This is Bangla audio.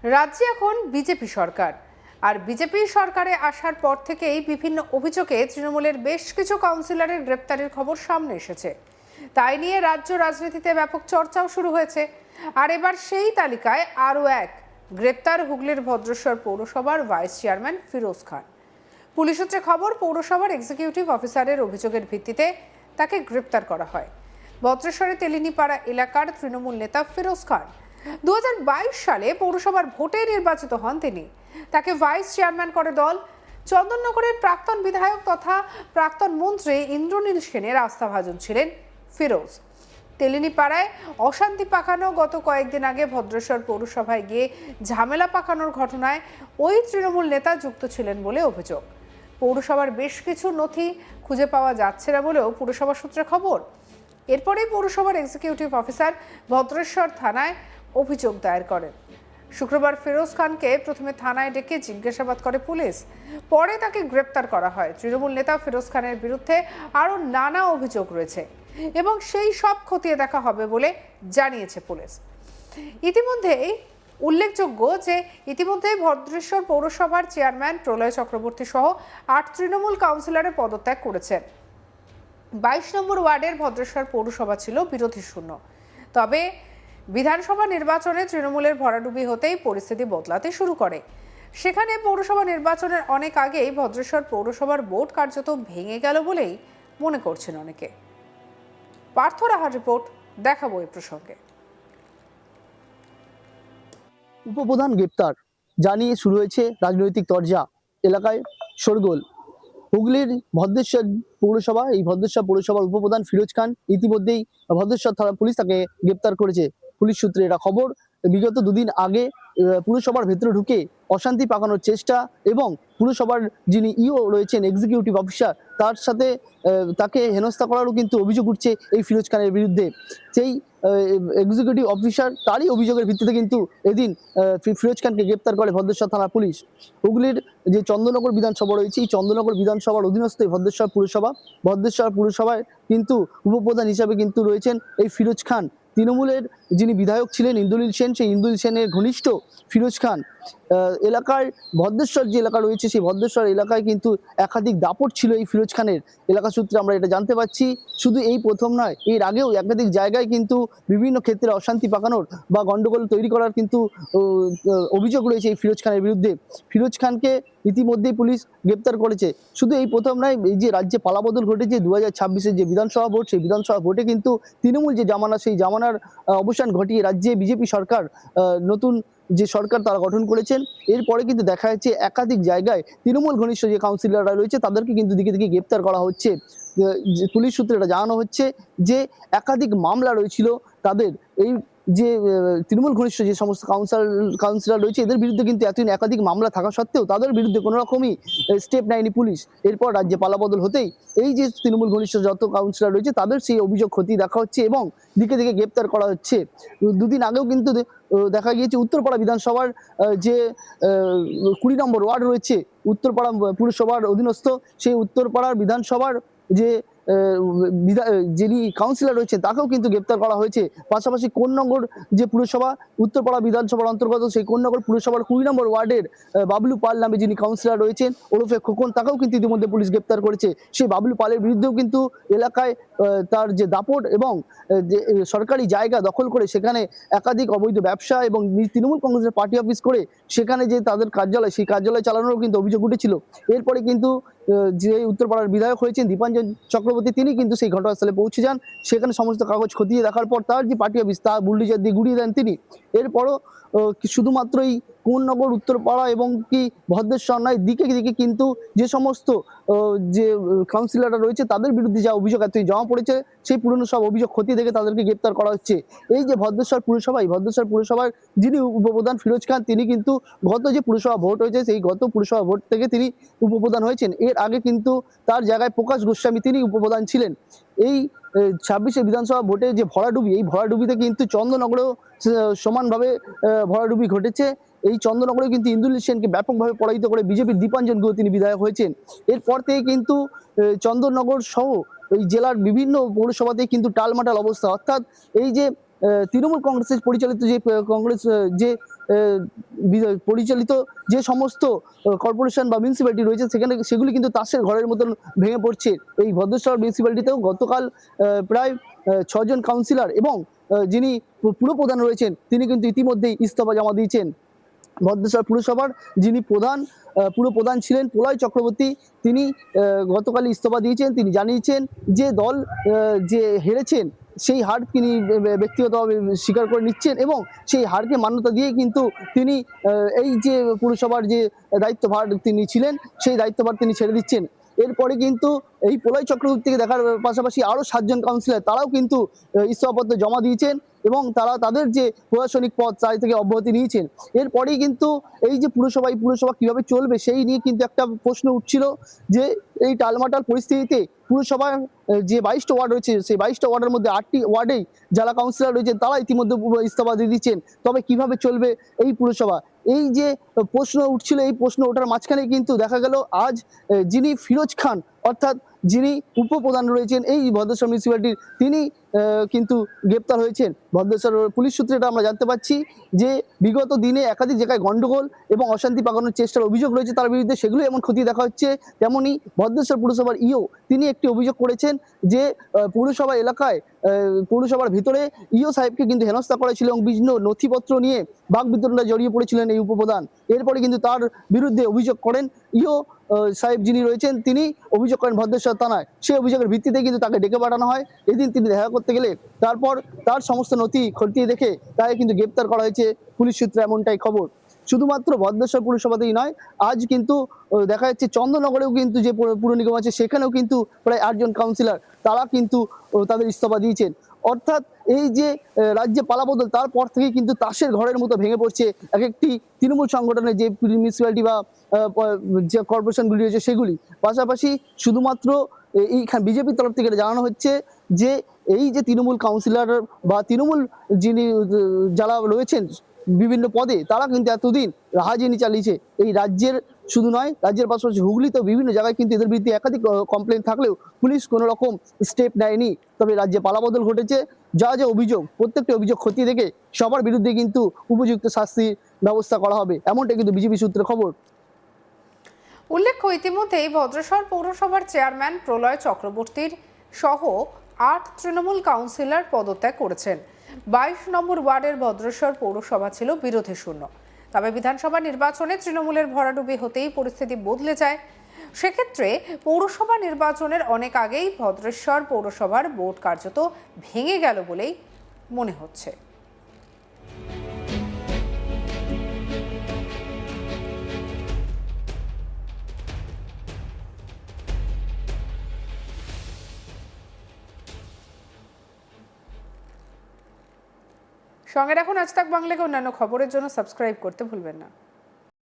রাজ্যে এখন বিজেপি সরকার, আর বিজেপি সরকারে আসার পর থেকেই বিভিন্ন অভিযোগে তৃণমূলের বেশ কিছু কাউন্সিলরের গ্রেপ্তারের খবর সামনে এসেছে। তাই নিয়ে রাজ্য রাজনীতিতে ব্যাপক চর্চাও শুরু হয়েছে। আর এবার সেই তালিকায় আরও এক গ্রেপ্তার হুগলির ভদ্রেশ্বর পৌরসভার ভাইস চেয়ারম্যান ফিরোজ খান। পুলিশ সূত্রে খবর, পৌরসভার এক্সিকিউটিভ অফিসারের অভিযোগের ভিত্তিতে তাকে গ্রেপ্তার করা হয়। ভদ্রেশ্বরের তেলিনীপাড়া এলাকার তৃণমূল নেতা ফিরোজ খান 2022 সালে পৌরসভার ভোটে নির্বাচিত হন তিনি। তাকে ভাইস চেয়ারম্যান করে দল। চন্দননগরের প্রাক্তন বিধায়ক তথা প্রাক্তন মন্ত্রী ইন্দ্রনীল সেনের আস্থাভাজন ছিলেন ফিরোজ। তেলিনীপাড়ায় অশান্তি পাকানো গত কয়েকদিন আগে ভদ্রেশ্বর পৌরসভায় গিয়ে ঝামেলা পাকানোর ঘটনায় ওই তৃণমূল নেতা যুক্ত ছিলেন বলে অভিযোগ। পৌরসভার বেশ কিছু নথি খুঁজে পাওয়া যাচ্ছে না বলেও পুরসভা সূত্রে খবর। এরপরেই পৌরসভার এক্সিকিউটিভ অফিসার ভদ্রেশ্বর থানায় অভিযোগ দায়ের করেন। শুক্রবার ফিরোজ খানকে প্রথমে থানায় ডেকে জিজ্ঞাসাবাদ করে পুলিশ, পরে তাকে গ্রেপ্তার করা হয়। তৃণমূল নেতা ফিরোজ খানের বিরুদ্ধে আরও নানা অভিযোগ রয়েছে এবং সেই সব খতিয়ে দেখা হবে বলে জানিয়েছে পুলিশ। ইতিমধ্যেই উল্লেখযোগ্য যে ইতিমধ্যেই ভদ্রেশ্বর পৌরসভার চেয়ারম্যান প্রলয় চক্রবর্তী সহ 8 তৃণমূল কাউন্সিলরের পদত্যাগ করেছেন। 22 নম্বর ওয়ার্ডের ভদ্রেশ্বর পৌরসভা ছিল বিরোধী শূন্য। তবে বিধানসভা নির্বাচনে তৃণমূলের ভরাডুবি হতেই পরিস্থিতি বদলাতে শুরু করে। সেখানে পৌরসভা নির্বাচনের অনেক আগেই ভদ্রেশ্বর পৌরসভার বোর্ড কার্যত ভেঙে গেল বলেই মনে করছেন অনেকে। পার্থ রাহার রিপোর্ট, দেখাবো এই প্রসঙ্গে। উপপ্রধান গ্রেপ্তার জানিয়ে শুরু হয়েছে রাজনৈতিক তরজা, এলাকায় শোরগোল। হুগলির ভদ্রেশ্বর পৌরসভা, এই ভদ্রেশ্বর পৌরসভার উপপ্রধান ফিরোজ খান ইতিমধ্যেই ভদ্রেশ্বর থানা পুলিশ তাকে গ্রেপ্তার করেছে। পুলিশ সূত্রে এটা খবর, বিগত দুদিন আগে পুরসভার ভেতরে ঢুকে অশান্তি পাকানোর চেষ্টা এবং পুরসভার যিনি ইও রয়েছেন এক্সিকিউটিভ অফিসার তার সাথে তাকে হেনস্থা করারও কিন্তু অভিযোগ উঠছে এই ফিরোজ খানের বিরুদ্ধে। সেই এক্সিকিউটিভ অফিসার তারই অভিযোগের ভিত্তিতে কিন্তু এদিন ফিরোজ খানকে গ্রেপ্তার করে ভদ্রেশ্বর থানা পুলিশ। হুগলির যে চন্দননগর বিধানসভা রয়েছে, এই চন্দননগর বিধানসভার অধীনস্থ ভদ্রেশ্বর পুরসভা, ভদ্রেশ্বর পুরসভায় কিন্তু উপপ্রধান হিসাবে কিন্তু রয়েছেন এই ফিরোজ খান। তৃণমূলের যিনি বিধায়ক ছিলেন ইন্দ্রনীল সেন, সেই ইন্দ্রনীল সেনের ঘনিষ্ঠ ফিরোজ খান। এলাকায় ভদ্রেশ্বর যে এলাকা রয়েছে, সেই ভদ্রেশ্বর এলাকায় কিন্তু একাধিক দাপট ছিল এই ফিরোজ খানের। এলাকা সূত্রে আমরা এটা জানতে পারছি, শুধু এই প্রথম নয়, এর আগেও একাধিক জায়গায় কিন্তু বিভিন্ন ক্ষেত্রে অশান্তি পাকানোর বা গন্ডগোল তৈরি করার কিন্তু অভিযোগ রয়েছে এই ফিরোজ খানের বিরুদ্ধে। ফিরোজ খানকে ইতিমধ্যেই পুলিশ গ্রেপ্তার করেছে। শুধু এই প্রথম নয়, এই যে রাজ্যে পালাবদল ঘটেছে 2026-এর যে বিধানসভা ভোট, সেই বিধানসভা ভোটে কিন্তু তৃণমূল যে জামানা, সেই জামানার অবসান ঘটিয়ে রাজ্যে বিজেপি সরকার, নতুন যে সরকার তারা গঠন করেছেন। এরপরে কিন্তু দেখা যাচ্ছে একাধিক জায়গায় তৃণমূল ঘনিষ্ঠ যে কাউন্সিলররা রয়েছে তাদেরকে কিন্তু দিকে দিকে গ্রেপ্তার করা হচ্ছে। পুলিশ সূত্রে এটা জানানো হচ্ছে যে একাধিক মামলা রয়েছিল তাদের। এই যে তৃণমূল ঘনিষ্ঠ যে সমস্ত কাউন্সিলর রয়েছে এদের বিরুদ্ধে কিন্তু এতদিন একাধিক মামলা থাকা সত্ত্বেও তাদের বিরুদ্ধে কোনো রকমই স্টেপ নেয়নি পুলিশ। এরপর রাজ্যে পালাবদল হতেই এই যে তৃণমূল ঘনিষ্ঠ যত কাউন্সিলর রয়েছে তাদের সেই অভিযোগ খতিয়ে দেখা হচ্ছে এবং দিকে দিকে গ্রেপ্তার করা হচ্ছে। দুদিন আগেও কিন্তু দেখা গিয়েছে উত্তরপাড়া বিধানসভার যে 20 নম্বর ওয়ার্ড রয়েছে উত্তরপাড়া পুরসভার অধীনস্থ, সেই উত্তরপাড়ার বিধানসভার যে যিনি কাউন্সিলর রয়েছেন তাকেও কিন্তু গ্রেপ্তার করা হয়েছে। পাশাপাশি কোন্নগর যে পুরসভা, উত্তরপাড়া বিধানসভার অন্তর্গত সেই কোন্নগর পুরসভার 20 নম্বর ওয়ার্ডের বাবলু পাল নামে যিনি কাউন্সিলর রয়েছেন ওরফে খোকন, তাকেও কিন্তু ইতিমধ্যে পুলিশ গ্রেপ্তার করেছে। সেই বাবলু পালের বিরুদ্ধেও কিন্তু এলাকায় তার যে দাপট এবং যে সরকারি জায়গা দখল করে সেখানে একাধিক অবৈধ ব্যবসা এবং তৃণমূল কংগ্রেসের পার্টি অফিস করে সেখানে যে তাদের কার্যালয়, সেই কার্যালয় চালানোরও কিন্তু অভিযোগ উঠেছিল। এরপরে কিন্তু যে উত্তরপাড়ার বিধায়ক হয়েছেন দীপাঞ্জন চক্রবর্তী, তিনি কিন্তু সেই ঘটনাস্থলে পৌঁছে যান। সেখানে সমস্ত কাগজ খতিয়ে দেখার পর তার যে পার্টি অফিস তা বুলডোজার দিয়ে গুড়িয়ে দেন তিনি। এরপরও শুধুমাত্র এই কোন্নগর, উত্তরপাড়া এবং কি ভদ্রেশ্বর নয়, দিকে দিকে কিন্তু যে সমস্ত যে কাউন্সিলররা রয়েছে তাদের বিরুদ্ধে যা অভিযোগ এত জমা পড়েছে, সেই পুরনো সব অভিযোগ খতিয়ে দেখে তাদেরকে গ্রেপ্তার করা হচ্ছে। এই যে ভদ্রেশ্বর পুরসভার যিনি উপপ্রধান ফিরোজ খান, তিনি কিন্তু গত যে পুরসভা ভোট হয়েছে সেই গত পুরসভা ভোট থেকে তিনি উপপ্রধান হয়েছেন। এর আগে কিন্তু তার জায়গায় প্রকাশ গোস্বামী তিনি উপপ্রধান ছিলেন। এই 26-এ বিধানসভা ভোটে যে ভরাডুবি, এই ভরাডুবিতে কিন্তু চন্দননগরেও সমানভাবে ভরাডুবি ঘটেছে। এই চন্দননগরে কিন্তু ইন্দ্রনীল সেনকে ব্যাপকভাবে পরাজিত করে বিজেপির দীপাঞ্জন গুহ তিনি বিধায়ক হয়েছেন। এরপর থেকে কিন্তু চন্দননগর সহ এই জেলার বিভিন্ন পৌরসভাতেই কিন্তু টালমাটাল অবস্থা। অর্থাৎ এই যে তৃণমূল কংগ্রেসের পরিচালিত যে কংগ্রেস যে পরিচালিত যে সমস্ত কর্পোরেশন বা মিউনিসিপ্যালিটি রয়েছে সেগুলি কিন্তু তাসের ঘরের মতন ভেঙে পড়ছে। এই ভদ্রেশ্বর মিউনিসিপ্যালিটিতেও গতকাল প্রায় 6 জন কাউন্সিলর এবং যিনি পুরপ্রধান রয়েছেন তিনি কিন্তু ইতিমধ্যেই ইস্তফা জমা দিয়েছেন। ভদ্রেশ্বর পুরসভার যিনি পুরপ্রধান ছিলেন প্রলয় চক্রবর্তী, তিনি গতকাল ইস্তফা দিয়েছেন। তিনি জানিয়েছেন যে দল যে হেরেছেন সেই হার তিনি ব্যক্তিগতভাবে স্বীকার করে নিচ্ছেন এবং সেই হারকে মান্যতা দিয়ে কিন্তু তিনি এই যে পুরসভার যে দায়িত্বভার তিনি ছিলেন সেই দায়িত্বভার তিনি ছেড়ে দিচ্ছেন। এরপরে কিন্তু এই প্রলয় চক্রবর্তীকে দেখার পাশাপাশি আরও 7 জন কাউন্সিলর তারাও কিন্তু ইস্তফাপত্র জমা দিয়েছেন এবং তারা তাদের যে প্রশাসনিক পদ তাই থেকে অব্যাহতি নিয়েছেন। এরপরেই কিন্তু এই যে পুরসভা কিভাবে চলবে সেই নিয়ে কিন্তু একটা প্রশ্ন উঠছিল যে এই টালমাটাল পরিস্থিতিতে পুরসভার যে 22টা ওয়ার্ড রয়েছে সেই 22টা ওয়ার্ডের মধ্যে 8টি ওয়ার্ডেই যারা কাউন্সিলর রয়েছেন তারা ইতিমধ্যে ইস্তফা দিয়ে দিচ্ছেন। তবে কিভাবে চলবে এই পুরসভা, এই যে প্রশ্ন উঠছিল, এই প্রশ্ন ওঠার মাঝখানে কিন্তু দেখা গেল আজ যিনি ফিরোজ খান অর্থাৎ যিনি উপপ্রধান রয়েছেন এই ভদ্রেশ্বর মিউনিসিপ্যালিটির তিনি কিন্তু গ্রেপ্তার হয়েছেন। ভদ্রেশ্বর পুলিশ সূত্রে এটা আমরা জানতে পারছি যে বিগত দিনে একাধিক জায়গায় গন্ডগোল এবং অশান্তি পাকানোর চেষ্টার অভিযোগ রয়েছে তার বিরুদ্ধে, সেগুলো এমন খতিয়ে দেখা হচ্ছে। তেমনই ভদ্রেশ্বর পুরসভার ইও তিনি একটি অভিযোগ করেছেন যে পুরসভা এলাকায় পৌরসভার ভিতরে ইও সাহেবকে কিন্তু হেনস্থা করেছিল এবং বিভিন্ন নথিপত্র নিয়ে বাক বিতরণে জড়িয়ে পড়েছিলেন এই উপপ্রধান। এরপরে কিন্তু তার বিরুদ্ধে অভিযোগ করেন ইও সাহেব যিনি রয়েছেন, তিনি অভিযোগ করেন ভদ্রেশ্বর থানায়। সেই অভিযোগের ভিত্তিতে কিন্তু তাকে ডেকে পাঠানো হয়। এদিন তিনি দেখা করতে গেলে তারপর তার সমস্ত নথি খতিয়ে দেখে তাকে কিন্তু গ্রেপ্তার করা হয়েছে পুলিশ সূত্রে, এমনটাই খবর। শুধুমাত্র ভদ্রেশ্বর পুরসভাতেই নয়, আজ কিন্তু দেখা যাচ্ছে চন্দননগরেও কিন্তু যে পুর নিগম আছে সেখানেও কিন্তু প্রায় 8 জন কাউন্সিলর তারা কিন্তু তাদের ইস্তফা দিয়েছেন। অর্থাৎ এই যে রাজ্যে পালাবদল তারপর থেকেই কিন্তু তাসের ঘরের মতো ভেঙে পড়ছে এক একটি তৃণমূল সংগঠনের যে মিউনিসিপ্যালিটি বা যে কর্পোরেশনগুলি রয়েছে সেগুলি। পাশাপাশি শুধুমাত্র এইখানে বিজেপির তরফ থেকে জানানো হচ্ছে যে এই যে তৃণমূল কাউন্সিলর বা তৃণমূল যিনি যারা রয়েছেন বিভিন্ন পদে তারা কিন্তু এতদিন রাহাজানি চালিয়েছে এই রাজ্যের, শুধু নয় রাজ্যের পাশাপাশি হুগলিতেও বিভিন্ন জায়গায় কিন্তু এদের বিরুদ্ধে একাধিক কমপ্লেন থাকলেও পুলিশ কোনো রকম স্টেপ নেয়নি। তবে রাজ্যে পালাবদল ঘটেছে, যা যা অভিযোগ প্রত্যেকটি অভিযোগ খতিয়ে দেখে সবার বিরুদ্ধে কিন্তু উপযুক্ত শাস্তির ব্যবস্থা করা হবে, এমনটা কিন্তু বিজেপি সূত্রে খবর। উল্লেখ্য ইতিমধ্যেই ভদ্রেশ্বর পৌরসভার চেয়ারম্যান প্রলয় চক্রবর্তীর সহ 8 তৃণমূল কাউন্সিলর পদত্যাগ করেছেন। 22 নম্বর ওয়ার্ডের ভদ্রেশ্বর পৌরসভা ছিল বিরোধী শূন্য। তবে বিধানসভা নির্বাচনে তৃণমূলের ভরাডুবি হতেই পরিস্থিতি বদলে যায়। সেক্ষেত্রে পৌরসভা নির্বাচনের অনেক আগেই ভদ্রেশ্বর পৌরসভার বোর্ড কার্যত ভেঙে গেল বলেই মনে হচ্ছে। সঙ্গে রাখুন আজ তাক বাংলাকে অন্যান্য খবরের জন্য সাবস্ক্রাইব করতে ভুলবেন না।